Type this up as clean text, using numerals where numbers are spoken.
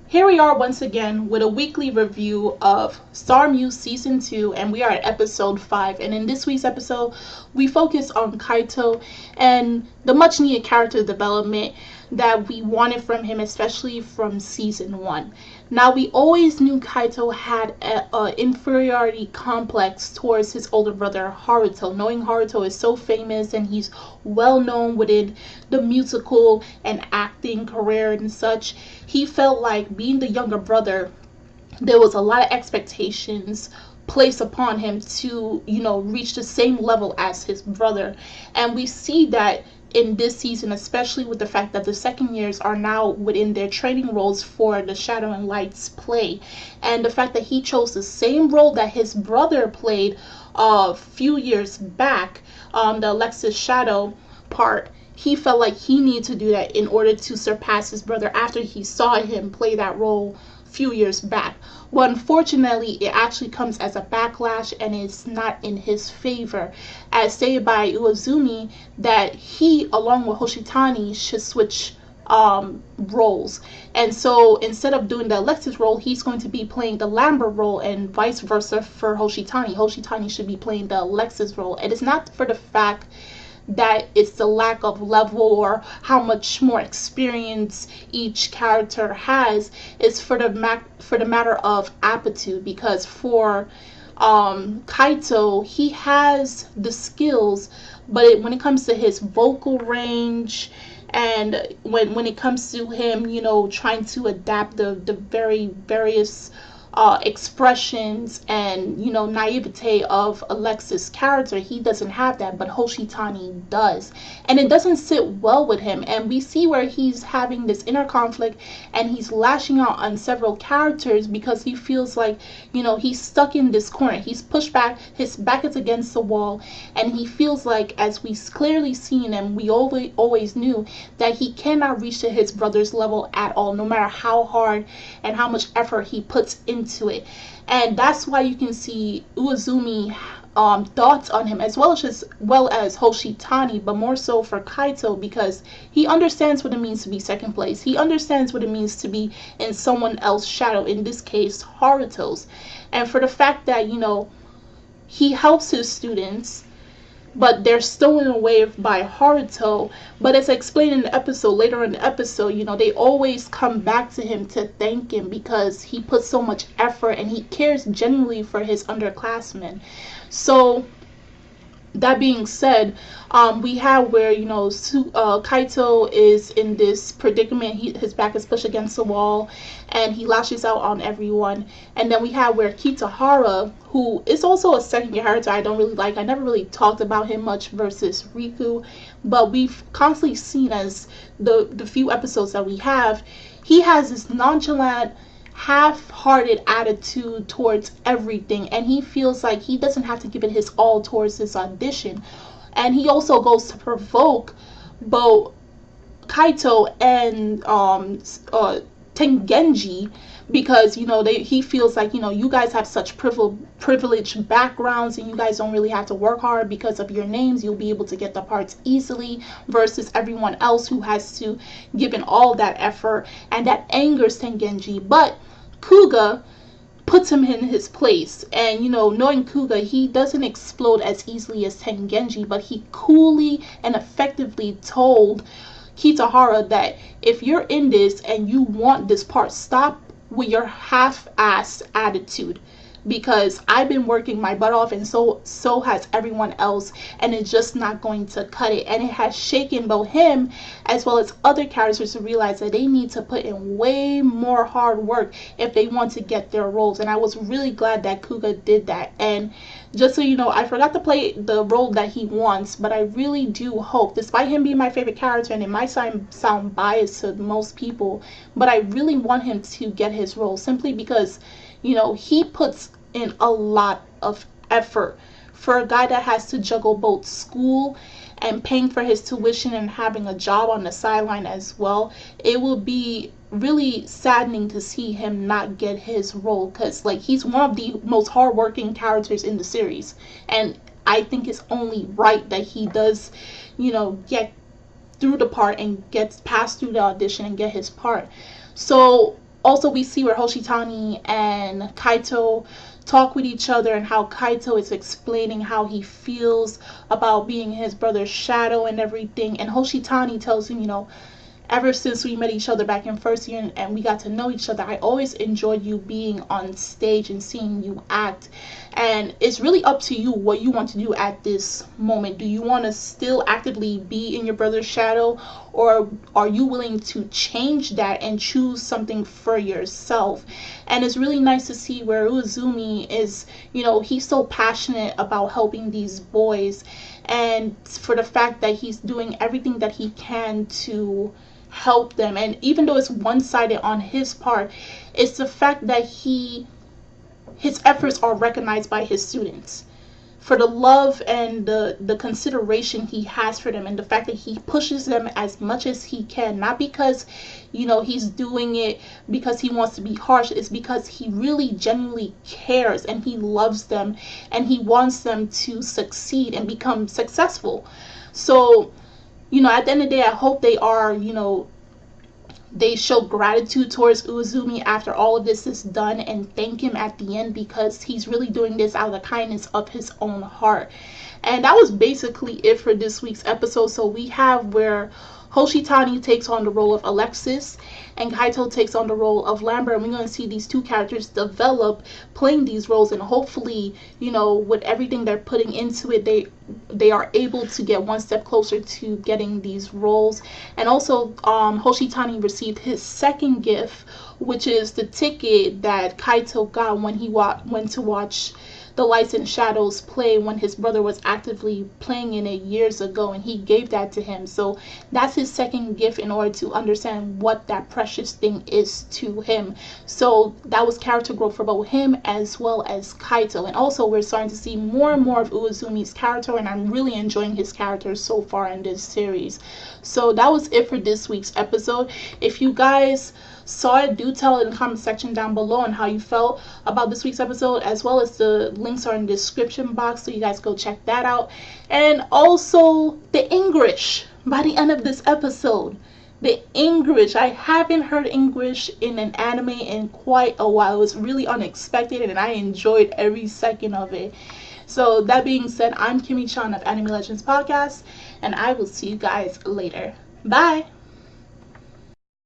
Here we are once again with a weekly review of Starmyu Season 2, and we are at episode 5. And in this week's episode, we focus on Kaito and the much needed character development that we wanted from him, especially from Season 1. Now, we always knew Kaito had an inferiority complex towards his older brother Haruto, knowing Haruto is so famous and he's well known within the musical and acting career and such. He felt like being the younger brother, there was a lot of expectations placed upon him to, reach the same level as his brother. And we see that in this season, especially with the fact that the second years are now within their training roles for the Shadow and Light's play, and the fact that he chose the same role that his brother played a few years back, the Alexis Shadow part. He felt like he needed to do that in order to surpass his brother after he saw him play that role a few years back. Well, unfortunately, it actually comes as a backlash and it's not in his favor, as stated by Uezumi that he, along with Hoshitani, should switch roles. And so instead of doing the Alexis role, he's going to be playing the Lambert role, and vice versa for Hoshitani. Hoshitani should be playing the Alexis role. And it's not for the fact that it's the lack of level or how much more experience each character has. It's for the matter of aptitude, because for Kaito, he has the skills, but when it comes to his vocal range and when it comes to him, trying to adapt the very various expressions and naivete of Alexis' character, he doesn't have that, but Hoshitani does, and it doesn't sit well with him. And we see where he's having this inner conflict and he's lashing out on several characters because he feels like he's stuck in this corner. He's pushed back, his back is against the wall, and he feels like, as we clearly seen and we always knew, that he cannot reach to his brother's level at all, no matter how hard and how much effort he puts into it. And that's why you can see Uezumi thoughts on him, as well as Hoshitani, but more so for Kaito, because he understands what it means to be second place. He understands what it means to be in someone else's shadow, in this case Haruto's. And for the fact that he helps his students, but they're stolen away by Haruto. But as I explained in the episode, later in the episode, they always come back to him to thank him because he puts so much effort and he cares genuinely for his underclassmen. So that being said, we have where Kaito is in this predicament. His back is pushed against the wall and he lashes out on everyone. And then we have where Kitahara, who is also a second year character I don't really like. I never really talked about him much versus Riku, but we've constantly seen, as the few episodes that we have, he has this nonchalant, half-hearted attitude towards everything, and he feels like he doesn't have to give it his all towards this audition. And he also goes to provoke both Kaito and Tengenji, because he feels like you guys have such privileged backgrounds and you guys don't really have to work hard because of your names. You'll be able to get the parts easily versus everyone else who has to give in all that effort, and that angers Tengenji. But Kuga puts him in his place, and knowing Kuga, he doesn't explode as easily as Tengenji, but he coolly and effectively told Kitahara that if you're in this and you want this part, stop with your half-assed attitude, because I've been working my butt off and so has everyone else, and it's just not going to cut it. And it has shaken both him as well as other characters to realize that they need to put in way more hard work if they want to get their roles. And I was really glad that Kuga did that. And just so you know, I forgot to play the role that he wants, but I really do hope, despite him being my favorite character, and it might sound biased to most people, but I really want him to get his role, simply because he puts in a lot of effort. For a guy that has to juggle both school and paying for his tuition and having a job on the sideline as well, it will be really saddening to see him not get his role, because he's one of the most hardworking characters in the series, and I think it's only right that he does get through the part and gets passed through the audition and get his part. So Also, we see where Hoshitani and Kaito talk with each other, and how Kaito is explaining how he feels about being his brother's shadow and everything. And Hoshitani tells him, ever since we met each other back in first year and we got to know each other, I always enjoyed you being on stage and seeing you act. And it's really up to you what you want to do at this moment. Do you want to still actively be in your brother's shadow, or are you willing to change that and choose something for yourself? And it's really nice to see where Uzumi is, he's so passionate about helping these boys, and for the fact that he's doing everything that he can to help them. And even though it's one-sided on his part, it's the fact that his efforts are recognized by his students for the love and the consideration he has for them, and the fact that he pushes them as much as he can, not because he's doing it because he wants to be harsh. It's because he really genuinely cares and he loves them and he wants them to succeed and become successful. So at the end of the day, I hope they are, they show gratitude towards Uzumi after all of this is done, and thank him at the end, because he's really doing this out of the kindness of his own heart. And that was basically it for this week's episode. So we have where Hoshitani takes on the role of Alexis and Kaito takes on the role of Lambert, and we're going to see these two characters develop playing these roles, and hopefully with everything they're putting into it, they are able to get one step closer to getting these roles. And also Hoshitani received his second gift, which is the ticket that Kaito got when he went to watch the Lights and Shadows play when his brother was actively playing in it years ago, and he gave that to him. So that's his second gift in order to understand what that precious thing is to him. So that was character growth for both him as well as Kaito. And also we're starting to see more and more of Uezumi's character, and I'm really enjoying his character so far in this series. So that was it for this week's episode. If you guys saw it, do tell in the comment section down below on how you felt about this week's episode, as well as the links are in the description box, so you guys go check that out. And also the English by the end of this episode. The English, I haven't heard English in an anime in quite a while. It was really unexpected and I enjoyed every second of it. So that being said, I'm Kimmy Chan of Anime Legends Podcast, and I will see you guys later. Bye.